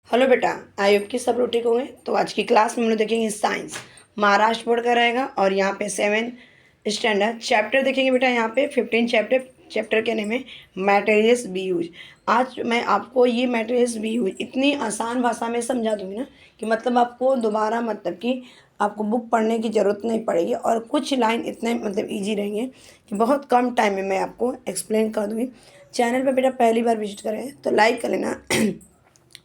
Hello बेटा। I hope कि सब लोग ठीक होंगे। तो आज की क्लास में हम लोग देखेंगे साइंस, महाराष्ट्र बोर्ड का रहेगा। और यहाँ पे 7 स्टैंडर्ड चैप्टर देखेंगे बेटा। यहाँ पे 15 चैप्टर के नेम है मटेरियल्स बी यूज। आज मैं आपको ये मटेरियल्स बी यूज इतनी आसान भाषा में समझा दूँगी ना कि मतलब आपको दोबारा मतलब कि आपको बुक पढ़ने की ज़रूरत नहीं पड़ेगी। और कुछ लाइन इतने मतलब ईजी रहेंगे कि बहुत कम टाइम में मैं आपको एक्सप्लेन कर दूँगी। चैनल पे बेटा पहली बार विजिट करें तो लाइक कर लेना,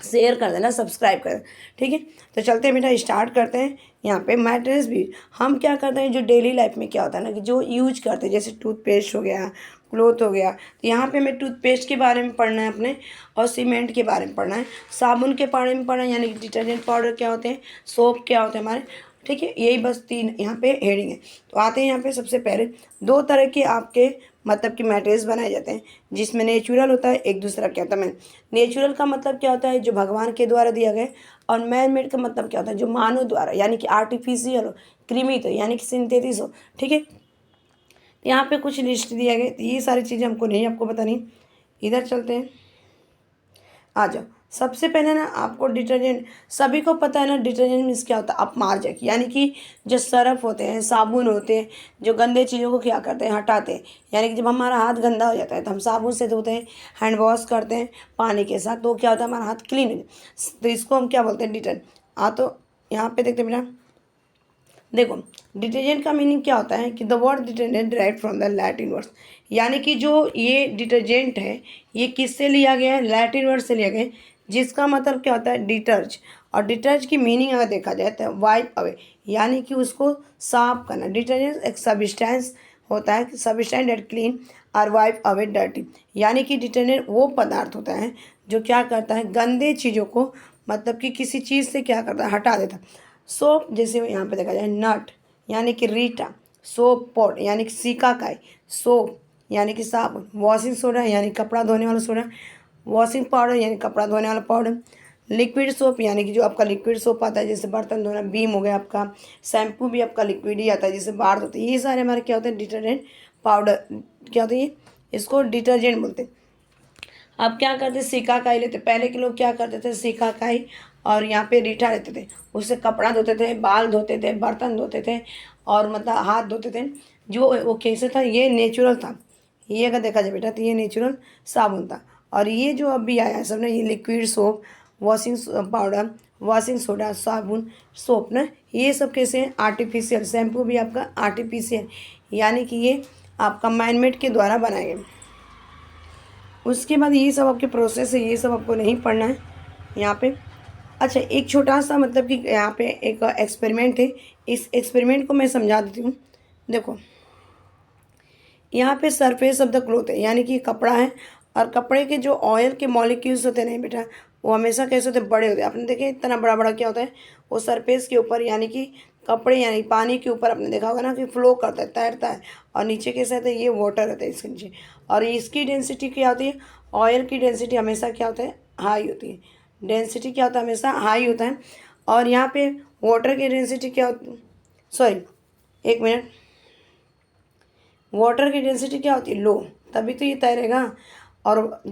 शेयर कर देना, सब्सक्राइब कर देना। ठीक है, तो चलते हैं बेटा, स्टार्ट करते हैं। यहाँ पे मैट्रेस भी हम क्या करते हैं, जो डेली लाइफ में क्या होता है ना कि जो यूज करते हैं, जैसे टूथपेस्ट हो गया, क्लोथ हो गया। तो यहाँ पे हमें टूथपेस्ट के बारे में पढ़ना है अपने, और सीमेंट के बारे में पढ़ना है, साबुन के बारे में पढ़ना है, यानी कि डिटर्जेंट पाउडर क्या होते हैं, सोप क्या होते हैं हमारे। ठीक है, यही बस 3 यहाँ पे हेडिंग है। तो आते हैं यहाँ पे सबसे पहले 2 तरह के आपके मतलब कि मटेरियल्स बनाए जाते हैं, जिसमें नेचुरल होता है, एक दूसरा क्या होता है मैन। नेचुरल का मतलब क्या होता है, जो भगवान के द्वारा दिया गया। और मैन मेड का मतलब क्या होता है, जो मानव द्वारा, यानी कि आर्टिफिशियल हो, कृमित हो, यानी कि सिंथेसिस हो। ठीक है, यहाँ पे कुछ लिस्ट दिया गया, तो ये सारी चीज़ें हमको नहीं आपको बतानी। इधर चलते हैं, आ जाओ। सबसे पहले ना आपको डिटर्जेंट, सभी को पता है ना डिटर्जेंट मीन्स क्या होता है, अपमार्जक, यानी कि जो सरफ होते हैं, साबुन होते हैं, जो गंदे चीज़ों को क्या करते हैं, हटाते हैं। यानी कि जब हमारा हाथ गंदा हो जाता है तो हम साबुन से धोते हैं, हैंड वॉश करते हैं पानी के साथ, तो क्या होता है, हमारा हाथ क्लीन हो जाता है। तो इसको हम क्या बोलते हैं, डिटर्जेंट। तो यहाँ पे देखते हैं बेटा, देखो डिटर्जेंट का मीनिंग क्या होता है कि the word detergent direct from the Latin words, यानी कि जो ये डिटर्जेंट है ये किससे लिया गया है, लैटिन वर्ड से लिया गया है, जिसका मतलब क्या होता है, डिटर्ज। और डिटर्ज की मीनिंग अगर देखा जाए तो वाइप अवे, यानी कि उसको साफ करना। डिटर्जेंट एक सबस्टेंस होता है, सबस्टेंस डेट क्लीन और वाइप अवे डर्टी, यानी कि डिटर्जेंट वो पदार्थ होता है जो क्या करता है, गंदे चीज़ों को मतलब कि किसी चीज़ से क्या करता है, हटा देता है। सोप जैसे यहाँ पे देखा जाए, नट यानी कि रीटा, सोप पॉट यानी कि सिकाकाई, सोप यानी कि साबुन, वॉशिंग सोडा यानी कपड़ा धोने वाला सोडा, वॉशिंग पाउडर यानी कपड़ा धोने वाला पाउडर, लिक्विड सोप यानी कि जो आपका लिक्विड सोप आता है जैसे बर्तन धोना, बीम हो गया आपका, शैम्पू भी आपका लिक्विड ही आता है जैसे बाल धोते हैं। ये सारे हमारे क्या होते हैं, डिटर्जेंट पाउडर क्या होते हैं, ये इसको डिटर्जेंट बोलते हैं। अब क्या करते, सिकाकाई लेते, पहले के लोग क्या करते थे, सिकाकाई और यहाँ पे रीठा लेते थे, उससे कपड़ा धोते थे, बाल धोते थे, बर्तन धोते थे, और मतलब हाथ धोते थे। जो वो कैसे था, ये नेचुरल था। ये अगर देखा जाए बेटा तो ये नेचुरल साबुन था। और ये जो अभी आया है सब ना, ये liquid soap, washing powder, washing soda, साबुन, सोप ना, ये सब कैसे हैं, आर्टिफिशियल। शैम्पू भी आपका आर्टिफिशियल, यानी कि ये आपका मैनमेड के द्वारा बनाए गए। उसके बाद ये सब आपके प्रोसेस है, ये सब आपको नहीं पढ़ना है यहाँ पे। अच्छा, एक छोटा सा मतलब कि यहाँ पे एक एक्सपेरिमेंट है, इस एक्सपेरिमेंट को मैं समझा देती हूँ। देखो यहाँ पे सरफेस ऑफ द क्लोथ है, यानी कि कपड़ा है, और कपड़े के जो ऑयल के मॉलिक्यूल्स होते हैं नहीं बेटा, वो हमेशा कैसे होते हैं, बड़े होते हैं। आपने देखे इतना बड़ा बड़ा क्या होता है, वो सरफेस के ऊपर, यानी कि कपड़े यानी पानी के ऊपर आपने देखा होगा ना कि फ्लो करता है, तैरता है। और नीचे कैसे रहता है, ये वाटर रहता है इसके नीचे। और इसकी डेंसिटी क्या होती है, ऑयल की डेंसिटी हमेशा क्या होता है, हाई होती है। डेंसिटी क्या होता है, हमेशा हाई होता है। और यहाँ पे वाटर की डेंसिटी क्या होती है, सॉरी एक मिनट, वाटर की डेंसिटी क्या होती है, लो, तभी तो ये तैरेगा। और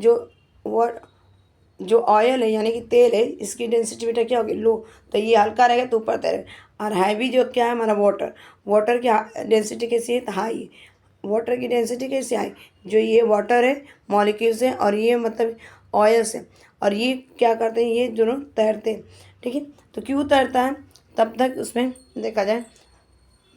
जो ऑयल है यानी कि तेल है, इसकी डेंसिटी बेटा क्या होगी, लो, तो ये हल्का रहेगा तो ऊपर तैरेगा। और हैवी जो क्या है हमारा वाटर, वाटर की डेंसिटी कैसी है, हाई। वाटर की डेंसिटी कैसी हाई, जो ये वाटर है मॉलिक्यूल्स है, और ये मतलब ऑयल्स है, और ये क्या करते हैं, ये दोनों तैरते हैं। ठीक है, तो क्यों तैरता है, तब तक उसमें देखा जाए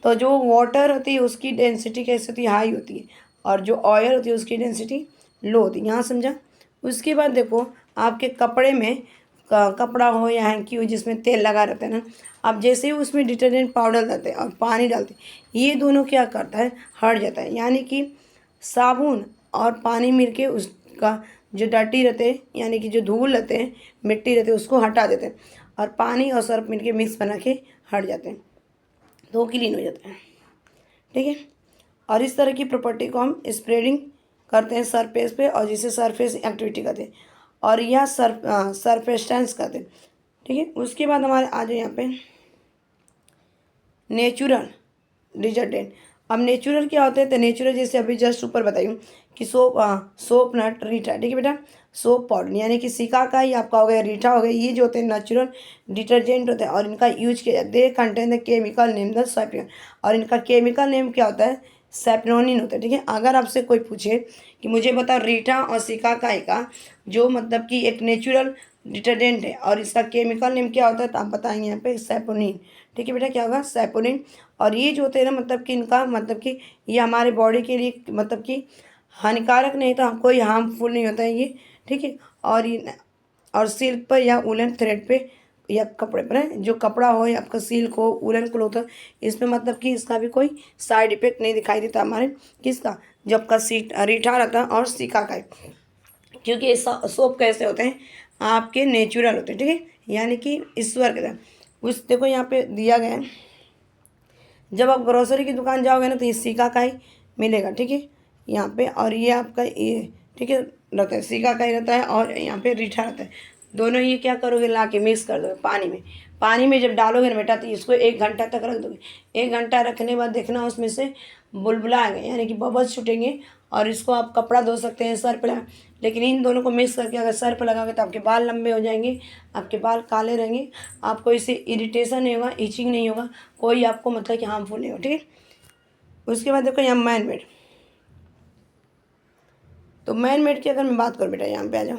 तो जो वाटर होती है उसकी डेंसिटी कैसी होती है, हाई होती है। और जो ऑयल होती है उसकी डेंसिटी लो होती है। यहाँ समझा। उसके बाद देखो आपके कपड़े में कपड़ा हो या हैंकी हो जिसमें तेल लगा रहता है ना, अब जैसे ही उसमें डिटर्जेंट पाउडर डालते हैं और पानी डालते हैं, ये दोनों क्या करता है, हट जाता है। यानी कि साबुन और पानी मिलके उसका जो डर्टी रहते हैं, यानी कि जो धूल रहते हैं, मिट्टी रहते हैं, उसको हटा देते हैं। और पानी और सर्फ मिलके मिक्स बना के हट जाते हैं, तो वो क्लीन हो जाता है। ठीक है, और इस तरह की प्रॉपर्टी को हम स्प्रेडिंग करते हैं सरफेस पे, और जिसे सरफेस एक्टिविटी कहते हैं, और यह सरफेस्टेंस कहते हैं। ठीक है, उसके बाद हमारे आ जाए यहाँ पे नेचुरल डिटर्जेंट। अब नेचुरल क्या होते हैं, तो नेचुरल जैसे अभी जस्ट ऊपर बताई हूँ कि सोप नट रीठा। ठीक है बेटा, सोप पाउडर यानी कि सिकाकाई आपका हो गया, रीठा हो गया, ये जो होते हैं नेचुरल डिटर्जेंट होते हैं और इनका यूज किया जाता है। Contain the chemical name the saponin, और इनका केमिकल नेम क्या होता है, सैपोनिन होता है। ठीक है, अगर आपसे कोई पूछे कि मुझे बताओ रीठा और सिकाकाई का जो मतलब कि एक नेचुरल डिटर्जेंट है और इसका केमिकल नेम क्या होता है, तो आप बताएंगे यहाँ पे सैपोनिन। ठीक है बेटा, क्या होगा, सैपोनिन। और ये जो होते हैं ना मतलब कि इनका मतलब कि ये हमारे बॉडी के लिए मतलब कि हानिकारक नहीं, तो कोई हार्मफुल नहीं होता है ये। ठीक है, और ये और सिल्क पर या वुलन थ्रेड पे या कपड़े पर है, जो कपड़ा हो या आपका सिल्क हो, वुलन क्लोथ हो, इसमें मतलब कि इसका भी कोई साइड इफेक्ट नहीं दिखाई देता हमारे किसका, जो आपका रीठा रहता है और सिकाकाई। क्योंकि ये सोप कैसे होते हैं, आपके नेचुरल होते हैं। ठीक है, यानी कि ईश्वर के तरह उस देखो यहाँ पे दिया गया है। जब आप ग्रोसरी की दुकान जाओगे ना तो ये सिकाकाई मिलेगा। ठीक है, यहाँ पे, और ये आपका ये ठीक है रहता है, सिकाकाई रहता है और यहाँ पे रीठा रहता है। दोनों ये क्या करोगे, ला के मिक्स कर दोगे पानी में। पानी में जब डालोगे ना बेटा तो इसको 1 घंटा तक रख दोगे। 1 घंटा रखने के बाद देखना उसमें से बुलबुला आएंगे यानी कि बबल्स छूटेंगे, और इसको आप कपड़ा धो सकते हैं, सर पर लेकिन इन दोनों को मिक्स करके अगर सर पर लगाओगे तो आपके बाल लंबे हो जाएंगे, आपके बाल काले रहेंगे, आपको इससे इरिटेशन नहीं होगा, इचिंग नहीं होगा, कोई आपको मतलब कि हार्मफुल नहीं होगा। ठीक है, उसके बाद देखो यहाँ मैन मेड। तो मैन मेड की अगर मैं बात करूँ बेटा, यहाँ पे आ जाओ।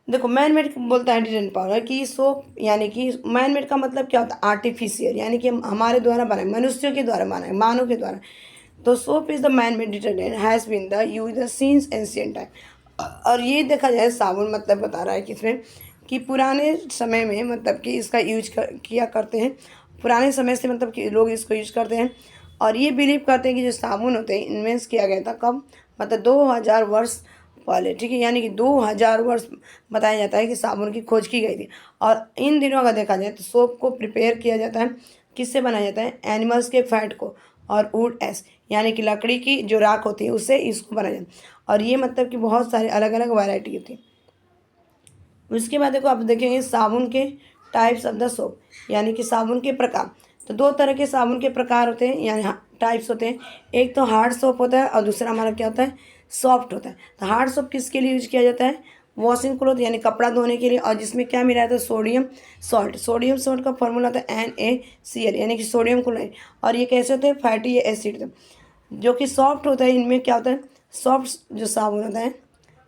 देखो मैन मेड बोलता है डिटर्जेंट पाउडर की सोप, यानी कि मैन मेड का मतलब क्या होता है, आर्टिफिशियल, यानी कि हमारे द्वारा बनाए, मनुष्यों के द्वारा बनाए, मानव के द्वारा। तो soap is the man made detergent has been the use since ancient time. और ये देखा जाए साबुन मतलब बता रहा है कि इसमें कि पुराने समय में मतलब कि इसका किया करते हैं, पुराने समय से मतलब कि लोग इसको यूज करते हैं। और ये बिलीव करते हैं कि जो साबुन होते हैं इन्वेंट किया गया था कब, मतलब 2000 वर्ष पहले। ठीक है, यानी कि 2000 वर्ष बताया जाता है कि साबुन की खोज की गई थी। और इन दिनों का देखा जाए तो सोप को प्रिपेयर किया जाता है, किससे बनाया जाता है, एनिमल्स के फैट को और वुड एस यानी कि लकड़ी की जो राख होती है उससे इसको बनाया जाता है। और ये मतलब कि बहुत सारे अलग अलग वैरायटी होती है। उसके बाद देखो आप देखेंगे साबुन के टाइप्स ऑफ द सोप, यानी कि साबुन के प्रकार। तो 2 तरह के साबुन के प्रकार होते हैं, यानी टाइप्स होते हैं। एक तो हार्ड सोप होता है और दूसरा हमारा क्या होता है, सॉफ्ट होता है। तो हार्ड सोप किसके लिए यूज किया जाता है, वॉशिंग क्लोथ यानी कपड़ा धोने के लिए, और जिसमें क्या मिला जाता है, सोडियम सॉल्ट। सोडियम सॉल्ट का फॉर्मूला होता है NaCl यानी कि सोडियम क्लोराइड। और ये कैसे होते हैं, फैटी एसिड होते हैं। जो कि सॉफ्ट होता है, इनमें क्या होता है, सॉफ्ट जो साबुन होता है,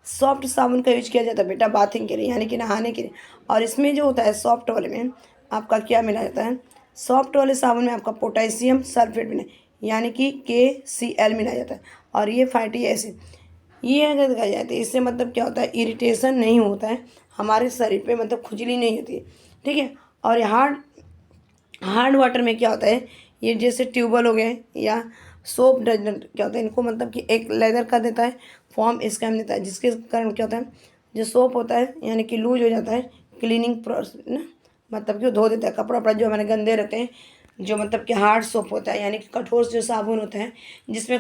सॉफ्ट साबुन का यूज किया जाता है बेटा बाथिंग के लिए यानी कि नहाने के लिए। और इसमें जो होता है सॉफ्ट वाले में आपका क्या मिला जाता है, सॉफ्ट वाले साबुन में आपका पोटेशियम सल्फेट मिला यानी कि KCl मिला जाता है। और ये फैटी एसिड, ये अगर देखा जाए तो इससे मतलब क्या होता है, इरिटेशन नहीं होता है हमारे शरीर पे, मतलब खुजली नहीं होती है। ठीक है, और हार्ड वाटर में क्या होता है, ये जैसे ट्यूबवेल हो गए या सोप डिटर्जेंट क्या होता है, इनको मतलब कि एक लेदर का देता है, फॉर्म स्कैम देता है, जिसके कारण क्या होता है, जो सोप होता है यानी कि लूज हो जाता है, क्लीनिंग प्रोसेस ना, मतलब कि वो धो देता है कपड़ा वपड़ा जो हमारे गंदे रहते हैं। जो मतलब कि हार्ड सोप होता है यानी कि कठोर जो साबुन होता है जिसमें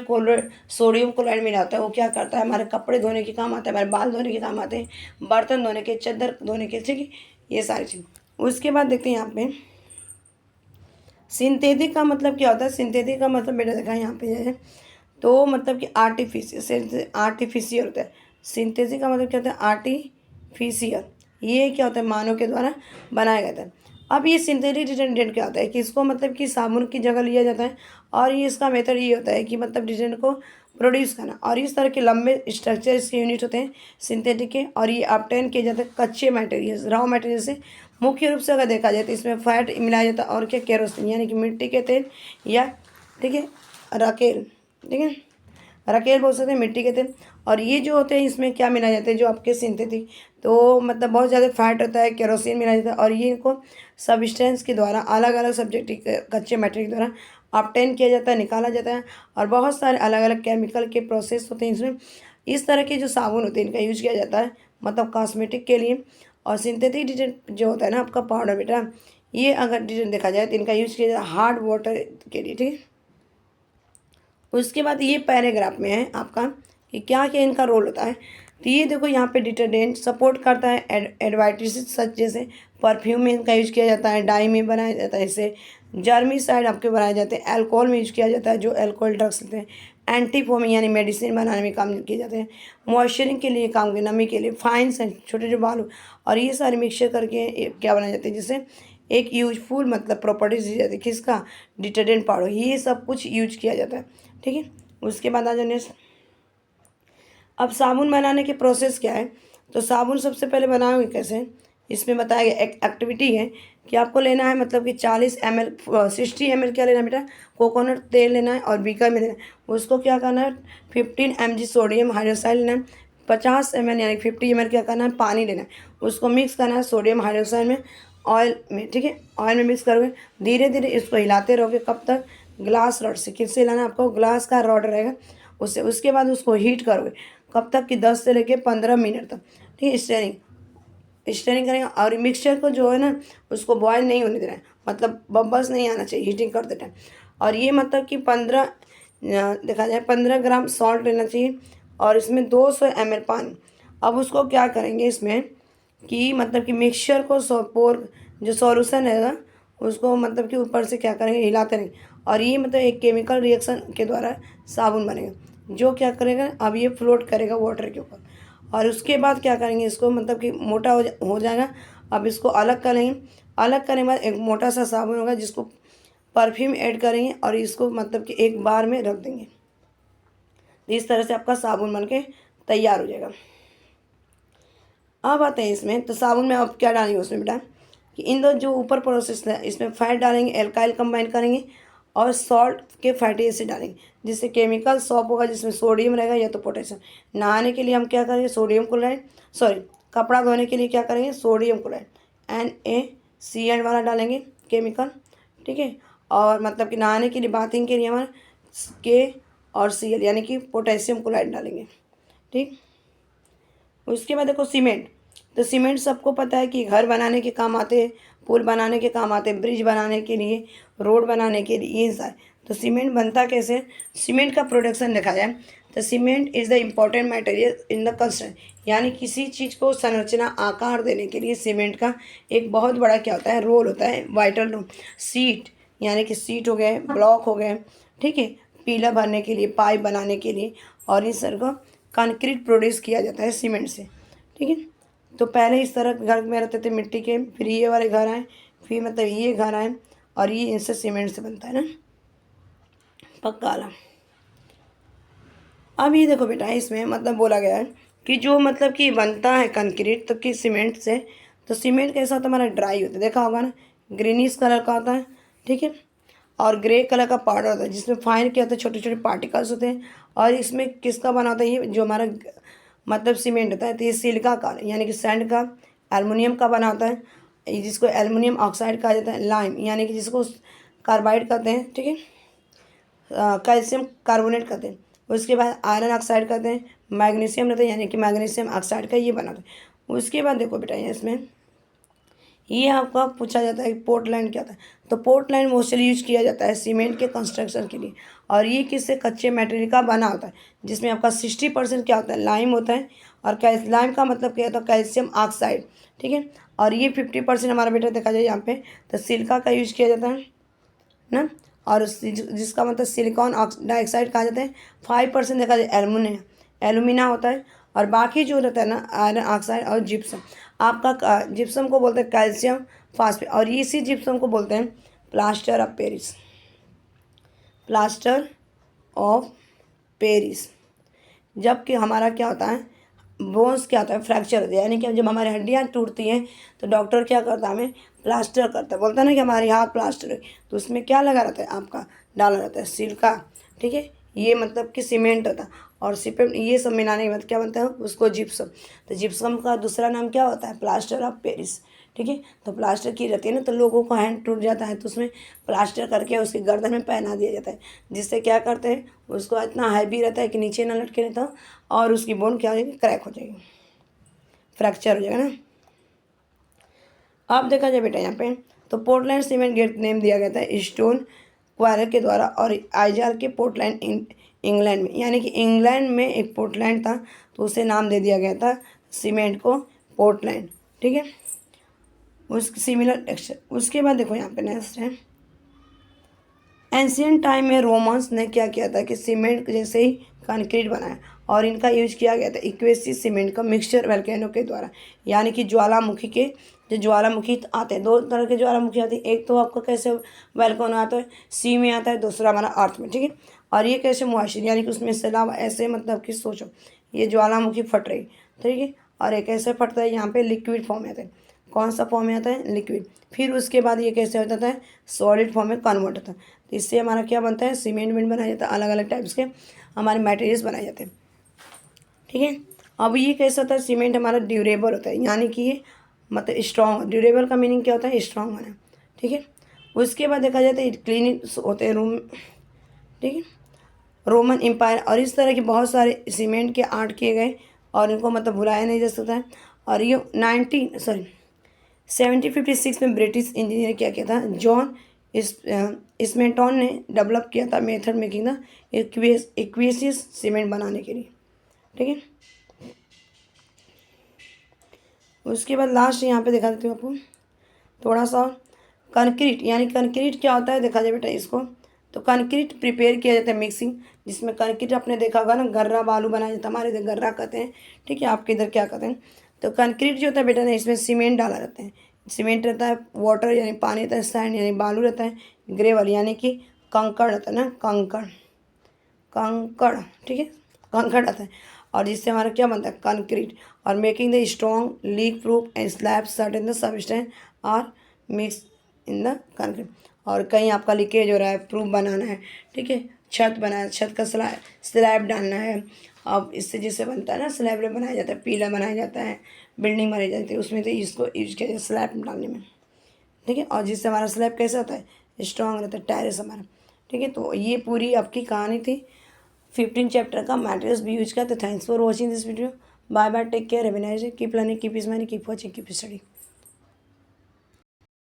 सोडियम क्लोराइड मिला होता है, वो क्या करता है, हमारे कपड़े धोने के काम आता है, हमारे बाल धोने के काम आते हैं, बर्तन धोने के, चादर धोने के। ठीक है, ये सारी चीज़। उसके बाद देखते हैं यहाँ पे सिंथेटिक का मतलब क्या होता है, सिंथेटिक का मतलब बेटा देखा यहाँ पे है तो मतलब कि आर्टिफिशियल होता है। सिंथेटिक का मतलब क्या होता है, आर्टिफिशियल। ये क्या होता है, मानव के द्वारा बनाया गया था। अब ये सिंथेटिक डिटर्जेंट क्या होता है कि इसको मतलब कि साबुन की जगह लिया जाता है, और ये इसका मेथड ये होता है कि मतलब डिटर्जेंट को प्रोड्यूस करना। और इस तरह के लंबे स्ट्रक्चर इसके यूनिट होते हैं सिंथेटिक के, और ये ऑब्टेन किए जाते हैं कच्चे मटेरियल, रॉ मटेरियल से। मुख्य रूप से अगर देखा जाए तो इसमें फैट मिलाया जाता है और क्या, केरोसिन यानी कि मिट्टी के तेल या ठीक है रकेल। ठीक है, रकेल बोल सकते हैं, मिट्टी के तेल। और ये जो होते हैं इसमें क्या मिलाया जाता है, जो आपके सिंथेटिक तो मतलब बहुत ज़्यादा फैट होता है, केरोसिन मिलाया जाता है, और ये इनको सब्सटेंस के द्वारा अलग अलग सब्जेक्ट कच्चे मटेरियल के द्वारा ऑब्टेन किया जाता है, निकाला जाता है। और बहुत सारे अलग अलग केमिकल के प्रोसेस होते हैं इसमें। इस तरह के जो साबुन होते हैं इनका यूज किया जाता है मतलब कॉस्मेटिक के लिए। और सिंथेटिक डिटर्जेंट जो होता है ना आपका पाउडर बेटा, ये अगर डिटर्जेंट देखा जाए तो इनका यूज किया जाता है हार्ड वाटर के लिए। ठीक है, उसके बाद ये पैराग्राफ में है आपका कि क्या क्या इनका रोल होता है। तो ये देखो यहाँ पे डिटर्जेंट सपोर्ट करता है एडवाइटिस सच, जैसे परफ्यूम में इनका यूज किया जाता है, डाई में बनाया जाता है, इसे जर्मिसाइड आपके बनाए जाते हैं, अल्कोहल में यूज किया जाता है जो अल्कोहल ड्रग्स लेते हैं, एंटी फोमिंग यानी मेडिसिन बनाने में काम किए जाते हैं, मॉइस्चरिंग के लिए काम, नमी के लिए, फाइन्स हैं छोटे जो बाल, और ये सारे मिक्सचर करके क्या बनाए जाते हैं, जिससे एक यूजफुल मतलब प्रॉपर्टीज दी जाती है किसका, डिटर्जेंट पाउडर, ये सब कुछ यूज किया जाता है। ठीक है, उसके बाद आ जाए नेक्स्ट। अब साबुन बनाने के प्रोसेस क्या है, तो साबुन सबसे पहले बनाओगे कैसे, इसमें बताया गया एक एक्टिविटी है कि आपको लेना है मतलब कि 40 ml 60 ml क्या लेना है बेटा, कोकोनट तेल लेना है और बीकर में लेना है। उसको क्या करना है, 15 mg सोडियम हाइड्रोक्साइड लेना है, 50 ml यानी 50 ml क्या करना है, पानी लेना है, उसको मिक्स करना है सोडियम हाइड्रोक्साइड में, ऑयल में। ठीक है, ऑयल में मिक्स करोगे, धीरे धीरे इसको हिलाते रहोगे, कब तक, ग्लास रॉड से। किससे हिलाना है आपको, ग्लास का रॉड रहेगा उससे। उसके बाद उसको हीट करोगे, कब तक कि 10 से लेके 15 मिनट तक। ठीक है, स्टेरिंग करेंगे, और मिक्सचर को जो है ना उसको बॉयल नहीं होने देना है, मतलब बबल्स नहीं आना चाहिए हीटिंग करते टाइम। और ये मतलब कि 15 देखा जाए 15 ग्राम सॉल्ट लेना चाहिए, और इसमें 200 ml पानी। अब उसको क्या करेंगे इसमें कि मतलब कि मिक्सचर को पोर जो सॉल्यूशन है उसको मतलब कि ऊपर से क्या करेंगे, हिलाते रहेंगे, और ये मतलब एक केमिकल रिएक्शन के द्वारा साबुन बनेगा, जो क्या करेगा, अब ये फ्लोट करेगा वाटर के ऊपर। और उसके बाद क्या करेंगे, इसको मतलब कि मोटा हो जाएगा। अब इसको अलग करेंगे, अलग करने के बाद एक मोटा सा साबुन होगा जिसको परफ्यूम ऐड करेंगे, और इसको मतलब कि एक बार में रख देंगे। इस तरह से आपका साबुन बन के तैयार हो जाएगा। अब आते हैं इसमें, तो साबुन में आप क्या डालेंगे उसमें बेटा, कि इन दो जो ऊपर प्रोसेस है इसमें फैट डालेंगे, एल्काइल कंबाइन करेंगे, और सॉल्ट के फैटी एसिड डालेंगे, जिससे केमिकल सॉप होगा जिसमें सोडियम रहेगा या तो पोटेशियम। नहाने के लिए हम क्या करेंगे, सोडियम क्लोराइड, सॉरी कपड़ा धोने के लिए क्या करेंगे, सोडियम क्लोराइड NaCl वाला डालेंगे केमिकल। ठीक है, और मतलब कि नहाने के लिए, बाथिंग के लिए हमारे K और Cl यानी कि पोटेशियम क्लोराइड डालेंगे। ठीक, उसके बाद देखो सीमेंट, तो सीमेंट सबको पता है कि घर बनाने के काम आते हैं, पुल बनाने के काम आते हैं, ब्रिज बनाने के लिए, रोड बनाने के लिए, ये सारे। तो सीमेंट बनता कैसे, सीमेंट का प्रोडक्शन देखा जाए तो cement is the important material in the construction, यानी किसी चीज़ को संरचना आकार देने के लिए सीमेंट का एक बहुत बड़ा क्या होता है, रोल होता है, वाइटल रोल। सीट यानी कि सीट हो गए, ब्लॉक हो गए, ठीक है, पीला भरने के लिए, पाइप बनाने के लिए, और इस तरह को कंक्रीट प्रोड्यूस किया जाता है सीमेंट से। ठीक है, तो पहले इस तरह घर में रहते थे मिट्टी के, फिर ये वाले घर आए, फिर मतलब ये घर आए, और ये इनसे सीमेंट से बनता है ना पक्का वाला। अब ये देखो बेटा, इसमें मतलब बोला गया है कि जो मतलब कि बनता है कंक्रीट तो कि सीमेंट से, तो सीमेंट कैसा होता है हमारा, ड्राई होता है, देखा होगा ना, ग्रीनिश कलर का होता है। ठीक है, और ग्रे कलर का पाउडर होता है जिसमें फाइन क्या होता है, छोटे छोटे पार्टिकल्स होते हैं। और इसमें किसका बना होता है, ये जो हमारा मतलब सीमेंट होता है, तो ये सिलिका का यानी कि सैंड का, एल्युमिनियम का बना होता है, जिसको एल्युमिनियम ऑक्साइड कहा जाता है, लाइम यानी कि जिसको कार्बाइड कहते हैं। ठीक है, कैल्शियम कार्बोनेट कहते हैं, उसके बाद आयरन ऑक्साइड कहते हैं, मैग्नीशियम रहता है यानी कि मैग्नीशियम ऑक्साइड का ये बनाते हैं। उसके बाद देखो बेटा, इसमें ये आपका पूछा जाता है पोर्टलैंड क्या होता है, तो पोर्टलैंड मोस्टली यूज किया जाता है सीमेंट के कंस्ट्रक्शन के लिए, और ये किससे, कच्चे मटेरियल का बना होता है, जिसमें आपका 60% क्या होता है, लाइम होता है, और लाइम का मतलब क्या होता है, कैल्शियम ऑक्साइड। ठीक है, और ये 50% हमारा बेटा देखा जाए यहाँ पे, तो सिलिका का यूज किया जाता है ना, और जिसका मतलब सिलिकॉन डाइऑक्साइड कहा जाता है। 5% देखा जाए एलुमिना होता है, और बाकी जो रहता है ना आयरन ऑक्साइड और जिप्सम। आपका जिप्सम को बोलते हैं कैल्शियम फास्फेट, और इसी जिप्सम को बोलते हैं plaster of Paris, plaster of Paris. जबकि हमारा क्या होता है, बोन्स क्या होता है, फ्रैक्चर होता है, यानी कि जब हमारी हड्डियाँ टूटती हैं तो डॉक्टर क्या करता है, हमें प्लास्टर करता है, बोलता है ना कि हमारी हाथ प्लास्टर है, तो उसमें क्या लगा रहता है, आपका डाला रहता है सिलिका। ठीक है, ये मतलब कि सीमेंट होता है, और सीमेंट ये सब मिलाने के बाद क्या बनता है, उसको जिप्सम। तो जिप्सम का दूसरा नाम क्या होता है, प्लास्टर ऑफ पेरिस। ठीक है, तो प्लास्टर की रहती है ना, तो लोगों को हैंड टूट जाता है तो उसमें प्लास्टर करके उसकी गर्दन में पहना दिया जाता है, जिससे क्या करते हैं, उसको इतना हैवी रहता है कि नीचे ना लटके रहता, और उसकी बोन क्या हो जाएगी, क्रैक हो जाएगी, फ्रैक्चर हो जाएगा ना। अब देखा जाए बेटा यहाँ पे, तो पोर्टलैंड सीमेंट गेट नेम दिया गया था स्टोन क्वारर के द्वारा, और आइजार के पोर्टलैंड इंग्लैंड में, यानी कि इंग्लैंड में एक पोर्टलैंड था तो उसे नाम दे दिया गया था सीमेंट को पोर्टलैंड। ठीक है, उस सिमिलर टेक्सचर। उसके बाद देखो यहाँ पे नेक्स्ट है, एंशियंट टाइम में रोमन्स ने क्या किया था कि सीमेंट जैसे ही कंक्रीट बनाया और इनका यूज किया गया था इक्वेसी सीमेंट का मिक्सचर वल्केनो के द्वारा, यानी कि ज्वालामुखी के जो ज्वालामुखी आते हैं, दो तरह के ज्वालामुखी आते हैं, एक तो आपको कैसे वल्केनो आता है सी में आता है, दूसरा हमारा अर्थ में, ठीक है। और ये कैसे मुआशिर यानी कि उसमें से लावा ऐसे मतलब कि सोचो ये ज्वालामुखी फट रही, ठीक है, और एक ऐसे फटता है यहाँ पे लिक्विड फॉर्म में आता है। कौन सा फॉर्म में आता है? लिक्विड। फिर उसके बाद ये कैसे हो जाता है? सॉलिड फॉर्म में कन्वर्ट होता है। तो इससे हमारा क्या बनता है? सीमेंट वेंट बनाया जाता है, अलग अलग टाइप्स के हमारे मटेरियल्स बनाए जाते हैं, ठीक है। अब ये कैसा होता है? सीमेंट हमारा ड्यूरेबल होता है, यानी कि ये मतलब स्ट्रॉन्ग। ड्यूरेबल का मीनिंग क्या होता है? स्ट्रॉन्ग होना, ठीक है। उसके बाद देखा जाता है क्लीन होते हैं रूम, ठीक है। रोमन एम्पायर और इस तरह के बहुत सारे सीमेंट के आर्ट किए गए और इनको मतलब भुलाया नहीं जा सकता है। और ये 1756 में ब्रिटिश इंजीनियर क्या किया था? जॉन स्मेटॉन ने डेवलप किया था method making the aqueous cement बनाने के लिए, ठीक है। उसके बाद लास्ट यहाँ पे दिखा देती हूँ आपको थोड़ा सा। कंक्रीट यानी कंक्रीट क्या होता है देखा जाए बेटा इसको। तो कंक्रीट प्रिपेयर किया जाता है मिक्सिंग, जिसमें कंक्रीट आपने देखा होगा ना, गर्रा बालू बनाया जाता है, हमारे इधर गर्रा कहते हैं, ठीक है, आपके इधर क्या कहते हैं। तो कंक्रीट जो होता है बेटा ना, इसमें सीमेंट डाला जाता है। सीमेंट रहता है, वाटर यानी पानी रहता है, सैंड यानी बालू रहता है, ग्रेवल यानी कि कंकड़ रहता है ना, कंकड़ कंकड़, ठीक है, कंकड़ आता है। और जिससे हमारा क्या बनता है? कंक्रीट। और making the strong leak proof and slab certain the substance are mix in the concrete. और कहीं आपका लीकेज हो रहा है, प्रूफ बनाना है, ठीक है, छत बनाना, छत का स्लैब डालना है। अब इससे जिससे बनता है ना, स्लैब बनाया जाता है, पीला बनाया जाता है, बिल्डिंग बनाई जाती है, उसमें तो इसको यूज किया जाता है स्लैब डालने में, ठीक है। और जिससे हमारा स्लैब कैसा होता है? स्ट्रॉन्ग रहता है, टेरेस हमारा, ठीक है। तो ये पूरी आपकी कहानी थी 15 चैप्टर का मैटर्स भी यूज का। तो thanks for watching this video. Bye bye, take care, have a nice day, keep learning, keep smiling, keep watching, keep study.